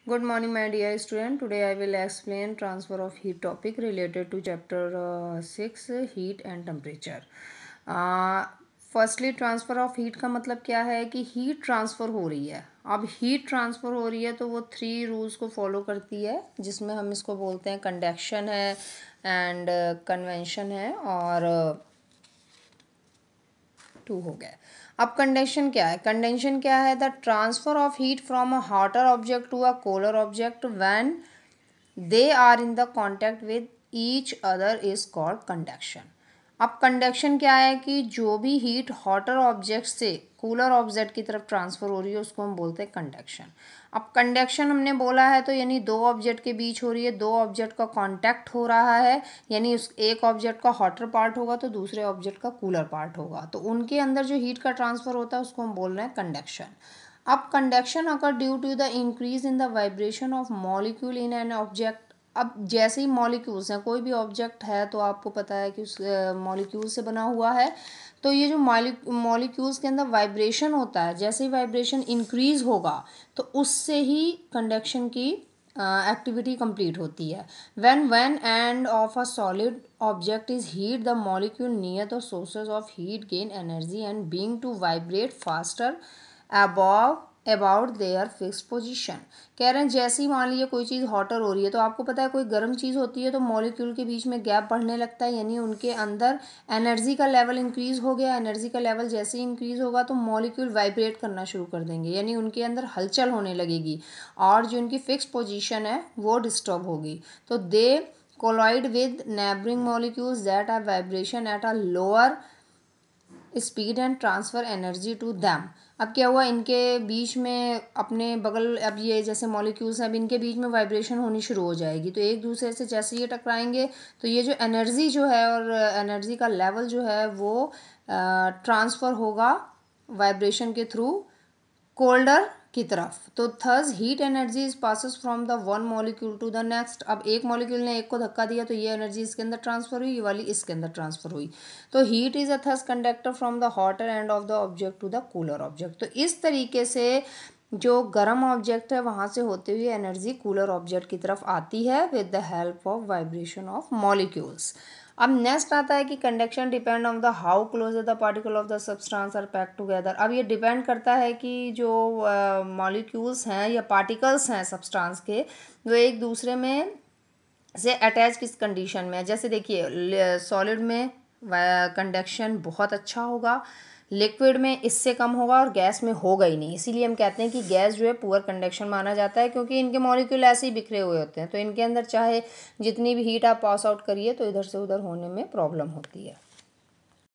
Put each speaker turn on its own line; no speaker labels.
Good morning, my dear student. Today I will explain transfer of heat topic related to chapter 6 heat and temperature. Firstly transfer of heat का मतलब क्या है कि heat transfer हो रही है. अब हीट ट्रांसफ़र हो रही है तो वो 3 रूल्स को फॉलो करती है, जिसमें हम इसको बोलते हैं कंडक्शन है एंड कन्वेंशन है और 2 हो गया. अब कंडेंशन क्या है? कंडेंशन क्या है? The transfer of heat from a hotter object to a cooler object when they are in the contact with each other is called conduction. अब कंडक्शन क्या है कि जो भी हीट हॉटर ऑब्जेक्ट से कूलर ऑब्जेक्ट की तरफ ट्रांसफ़र हो रही है उसको हम बोलते हैं कंडक्शन. अब कंडक्शन हमने बोला है तो यानी दो ऑब्जेक्ट के बीच हो रही है, दो ऑब्जेक्ट का कांटेक्ट हो रहा है, यानी उस एक ऑब्जेक्ट का हॉटर पार्ट होगा तो दूसरे ऑब्जेक्ट का कूलर पार्ट होगा, तो उनके अंदर जो हीट का ट्रांसफ़र होता है उसको हम बोल रहे हैं कंडक्शन. अब conduction occur due to the increase in the vibration of molecule in an object. अब जैसे ही मॉलिक्यूल्स हैं, कोई भी ऑब्जेक्ट है तो आपको पता है कि उस मॉलिक्यूल से बना हुआ है, तो ये जो मॉलिक्यूल्स के अंदर वाइब्रेशन होता है, जैसे ही वाइब्रेशन इंक्रीज होगा तो उससे ही कंडक्शन की एक्टिविटी कंप्लीट होती है. When end of a solid object is heat the molecule near the sources of heat gain energy and being to vibrate faster above about their fix position. कह रहे हैं जैसे ही मान लीजिए कोई चीज़ हॉटर हो रही है तो आपको पता है कोई गर्म चीज़ होती है तो मॉलिक्यूल के बीच में गैप बढ़ने लगता है, यानी उनके अंदर एनर्जी का लेवल इंक्रीज़ हो गया. एनर्जी का लेवल जैसे ही इंक्रीज़ होगा तो मॉलिक्यूल वाइब्रेट करना शुरू कर देंगे, यानी उनके अंदर हलचल होने लगेगी और जो उनकी फिक्स पोजीशन है वो डिस्टर्ब होगी. तो they collide with neighbouring molecules that are vibration at a lower speed and transfer energy to them. अब क्या हुआ, इनके बीच में अपने बगल, अब ये जैसे मॉलिक्यूल्स हैं, अब इनके बीच में वाइब्रेशन होनी शुरू हो जाएगी, तो एक दूसरे से जैसे ये टकराएंगे तो ये जो एनर्जी जो है और एनर्जी का लेवल जो है वो ट्रांसफ़र होगा वाइब्रेशन के थ्रू कोल्डर की तरफ. तो thus heat energy is passes from the one molecule to the next. अब एक मॉलिक्यूल ने एक को धक्का दिया तो ये एनर्जी इसके अंदर ट्रांसफर हुई, ये वाली इसके अंदर ट्रांसफर हुई. तो heat is a thus conductor from the hotter end of the object to the cooler object. तो इस तरीके से जो गर्म ऑब्जेक्ट है वहाँ से होते हुए एनर्जी कूलर ऑब्जेक्ट की तरफ आती है with the help of vibration of molecules. अब नेक्स्ट आता है कि conduction depend on the how close the particle of the substance are packed together. अब ये डिपेंड करता है कि जो मॉलिक्यूल्स हैं या पार्टिकल्स हैं सब्सटेंस के, वो एक दूसरे में से अटैच किस कंडीशन में है. जैसे देखिए सॉलिड में कंडक्शन बहुत अच्छा होगा, लिक्विड में इससे कम होगा और गैस में होगा ही नहीं. इसीलिए हम कहते हैं कि गैस जो है पुअर कंडक्शन माना जाता है, क्योंकि इनके मॉलिक्यूल ऐसे ही बिखरे हुए होते हैं, तो इनके अंदर चाहे जितनी भी हीट आप पास आउट करिए तो इधर से उधर होने में प्रॉब्लम होती है.